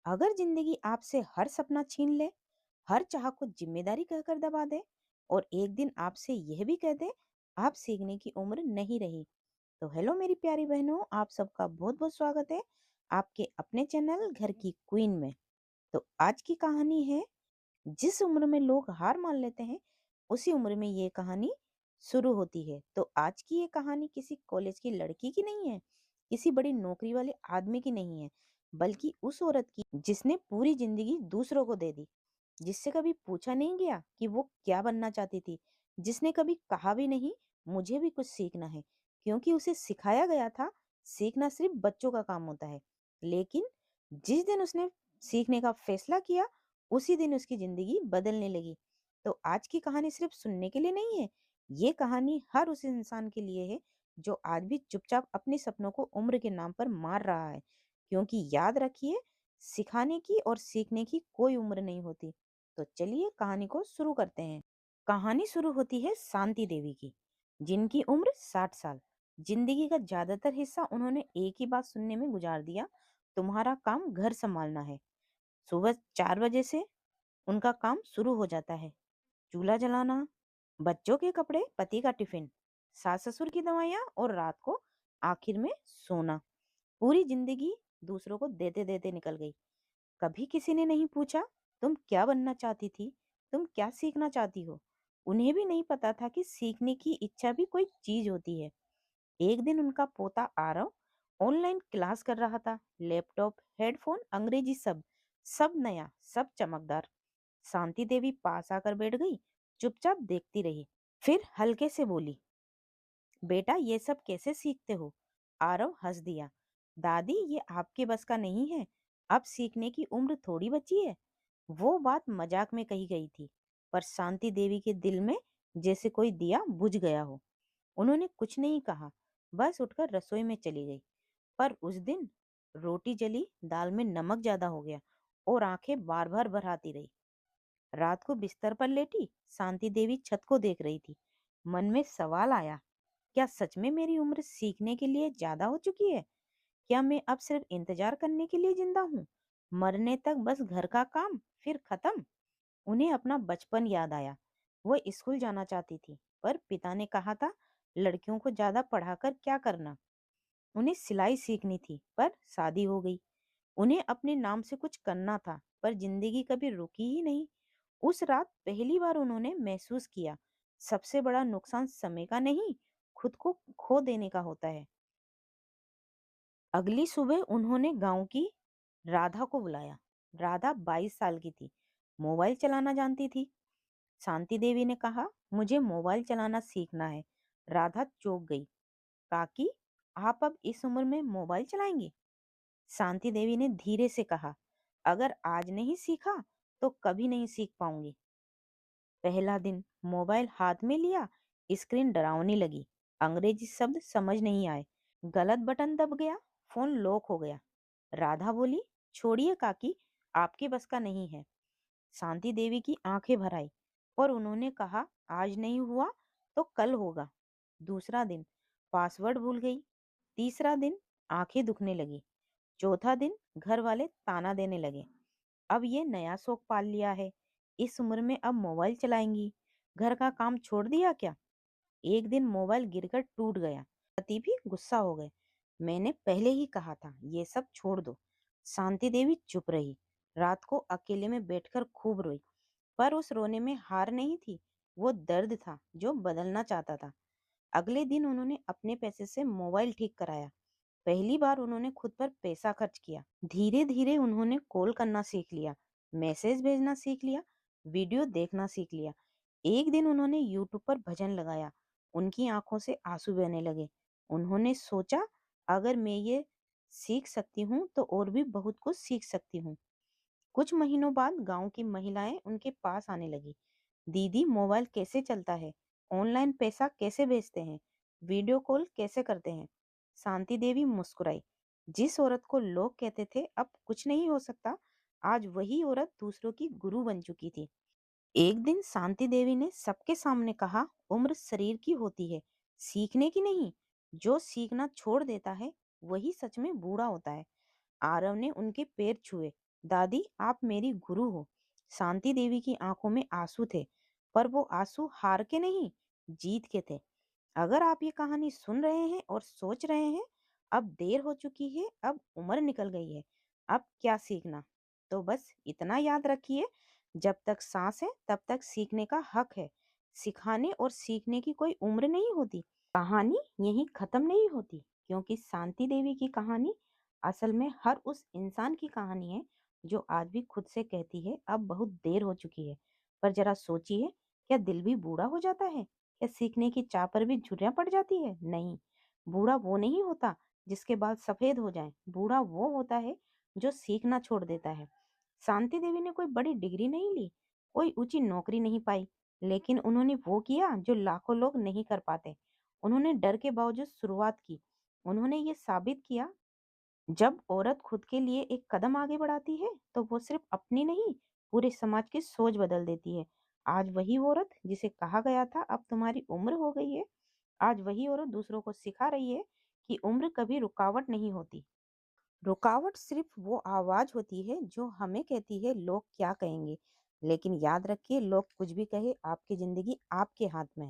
अगर जिंदगी आपसे हर सपना छीन ले, हर चाह को जिम्मेदारी कहकर दबा दे और एक दिन आपसे यह भी कह दे आप सीखने की उम्र नहीं रही, तो हेलो मेरी प्यारी बहनों, आप सबका बहुत बहुत स्वागत है आपके अपने चैनल घर की क्वीन में। तो आज की कहानी है, जिस उम्र में लोग हार मान लेते हैं उसी उम्र में ये कहानी शुरू होती है। तो आज की ये कहानी किसी कॉलेज की लड़की की नहीं है, किसी बड़ी नौकरी वाले आदमी की नहीं है, बल्कि उस औरत की जिसने पूरी जिंदगी दूसरों को दे दी, जिससे कभी पूछा नहीं गया कि वो क्या बनना चाहती थी, जिसने कभी कहा भी नहीं मुझे भी कुछ सीखना है, क्योंकि उसे सिखाया गया था सीखना सिर्फ बच्चों का काम होता है। लेकिन जिस दिन उसने सीखने का फैसला किया उसी दिन उसकी जिंदगी बदलने लगी। तो आज की कहानी सिर्फ सुनने के लिए नहीं है, ये कहानी हर उस इंसान के लिए है जो आज भी चुपचाप अपने सपनों को उम्र के नाम पर मार रहा है। क्योंकि याद रखिए, सिखाने की और सीखने की कोई उम्र नहीं होती। तो चलिए कहानी को शुरू करते हैं। कहानी शुरू होती है शांति देवी की, जिनकी उम्र 60 साल। जिंदगी का ज्यादातर हिस्सा उन्होंने एक ही बात सुनने में गुजार दिया, तुम्हारा काम घर संभालना है। सुबह 4 बजे से उनका काम शुरू हो जाता है। चूल्हा जलाना, बच्चों के कपड़े, पति का टिफिन, सास ससुर की दवाइयाँ और रात को आखिर में सोना। पूरी जिंदगी दूसरों को देते देते निकल गई। कभी किसी ने नहीं पूछा तुम क्या बनना चाहती थी, तुम क्या सीखना चाहती हो। उन्हें भी नहीं पता था कि सीखने की इच्छा भी कोई चीज होती है। एक दिन उनका पोता आरव ऑनलाइन क्लास कर रहा था। लैपटॉप, हेडफोन, अंग्रेजी, सब सब नया, सब चमकदार। शांति देवी पास आकर बैठ गई, चुपचाप देखती रही। फिर हल्के से बोली, बेटा ये सब कैसे सीखते हो। आरव हंस दिया, दादी ये आपके बस का नहीं है, अब सीखने की उम्र थोड़ी बची है। वो बात मजाक में कही गई थी, पर शांति देवी के दिल में जैसे कोई दिया बुझ गया हो। उन्होंने कुछ नहीं कहा, बस उठकर रसोई में चली गई। पर उस दिन रोटी जली, दाल में नमक ज्यादा हो गया और आंखें बार बार भराती रही। रात को बिस्तर पर लेटी शांति देवी छत को देख रही थी। मन में सवाल आया, क्या सच में मेरी उम्र सीखने के लिए ज्यादा हो चुकी है? क्या मैं अब सिर्फ इंतजार करने के लिए जिंदा हूँ, मरने तक बस घर का काम फिर खत्म? उन्हें अपना बचपन याद आया। वो स्कूल जाना चाहती थी, पर पिता ने कहा था लड़कियों को ज्यादा पढ़ाकर क्या करना। उन्हें सिलाई सीखनी थी, पर शादी हो गई। उन्हें अपने नाम से कुछ करना था, पर जिंदगी कभी रुकी ही नहीं। उस रात पहली बार उन्होंने महसूस किया, सबसे बड़ा नुकसान समय का नहीं, खुद को खो देने का होता है। अगली सुबह उन्होंने गांव की राधा को बुलाया। राधा 22 साल की थी, मोबाइल चलाना जानती थी। शांति देवी ने कहा, मुझे मोबाइल चलाना सीखना है। राधा चौंक गई, काकी आप अब इस उम्र में मोबाइल चलाएंगी? शांति देवी ने धीरे से कहा, अगर आज नहीं सीखा तो कभी नहीं सीख पाऊंगी। पहला दिन मोबाइल हाथ में लिया, स्क्रीन डरावनी लगी, अंग्रेजी शब्द समझ नहीं आए, गलत बटन दब गया, फोन लॉक हो गया। राधा बोली, छोड़िए काकी, आपके बस का नहीं है। शांति देवी की आंखें भर आई और उन्होंने कहा, आज नहीं हुआ तो कल होगा। दूसरा दिन पासवर्ड भूल गई। तीसरा दिन आंखें दुखने लगी। चौथा दिन घर वाले ताना देने लगे, अब ये नया शौक पाल लिया है, इस उम्र में अब मोबाइल चलाएंगी, घर का काम छोड़ दिया क्या? एक दिन मोबाइल गिरकर टूट गया, पति भी गुस्सा हो गए। मैंने पहले ही कहा था ये सब छोड़ दो। शांति देवी चुप रही। रात को अकेले में बैठकर खूब रोई, पर उस रोने में हार नहीं थी, वो दर्द था जो बदलना चाहता था। अगले दिन उन्होंने अपने पैसे से मोबाइल ठीक कराया। पहली बार उन्होंने खुद पर पैसा खर्च किया। धीरे धीरे उन्होंने कॉल करना सीख लिया, मैसेज भेजना सीख लिया, वीडियो देखना सीख लिया। एक दिन उन्होंने यूट्यूब पर भजन लगाया, उनकी आंखों से आंसू बहने लगे। उन्होंने सोचा, अगर मैं ये सीख सकती हूँ तो और भी बहुत कुछ सीख सकती हूँ। कुछ महीनों बाद गांव की महिलाएं उनके पास आने लगी। दीदी मोबाइल कैसे चलता है, ऑनलाइन पैसा कैसे भेजते हैं, वीडियो कॉल कैसे करते हैं? शांति देवी मुस्कुराई। जिस औरत को लोग कहते थे अब कुछ नहीं हो सकता, आज वही औरत दूसरों की गुरु बन चुकी थी। एक दिन शांति देवी ने सबके सामने कहा, उम्र शरीर की होती है, सीखने की नहीं। जो सीखना छोड़ देता है वही सच में बूढ़ा होता है। आरव ने उनके पैर छुए, दादी, आप मेरी गुरु हो। शांति देवी की आंखों में आंसू थे, पर वो आंसू हार के नहीं, जीत के थे। अगर आप ये कहानी सुन रहे हैं और सोच रहे हैं, अब देर हो चुकी है, अब उम्र निकल गई है, अब क्या सीखना? तो बस इतना याद रखिए, जब तक सांस है, तब तक सीखने का हक है। सिखाने और सीखने की कोई उम्र नहीं होती। कहानी यहीं खत्म नहीं होती, क्योंकि शांति देवी की कहानी असल में हर उस इंसान की कहानी है जो आज भी खुद से कहती है अब बहुत देर हो चुकी है। पर जरा सोचिए, क्या दिल भी बूढ़ा हो जाता है? क्या सीखने की चाह पर भी झुर्रियां पड़ जाती है? नहीं। बूढ़ा वो नहीं होता जिसके बाल सफेद हो जाएं। बूढ़ा वो होता है जो सीखना छोड़ देता है। शांति देवी ने कोई बड़ी डिग्री नहीं ली, कोई ऊंची नौकरी नहीं पाई, लेकिन उन्होंने वो किया जो लाखों लोग नहीं कर पाते। उन्होंने डर के बावजूद शुरुआत की। उन्होंने ये साबित किया, जब औरत खुद के लिए एक कदम आगे बढ़ाती है, तो वो सिर्फ अपनी नहीं, पूरे समाज की सोच बदल देती है। आज वही औरत जिसे कहा गया था अब तुम्हारी उम्र हो गई है, आज वही औरत दूसरों को सिखा रही है कि उम्र कभी रुकावट नहीं होती। रुकावट सिर्फ वो आवाज होती है जो हमें कहती है लोग क्या कहेंगे। लेकिन याद रखिए, लोग कुछ भी कहे, आपकी जिंदगी आपके हाथ में है।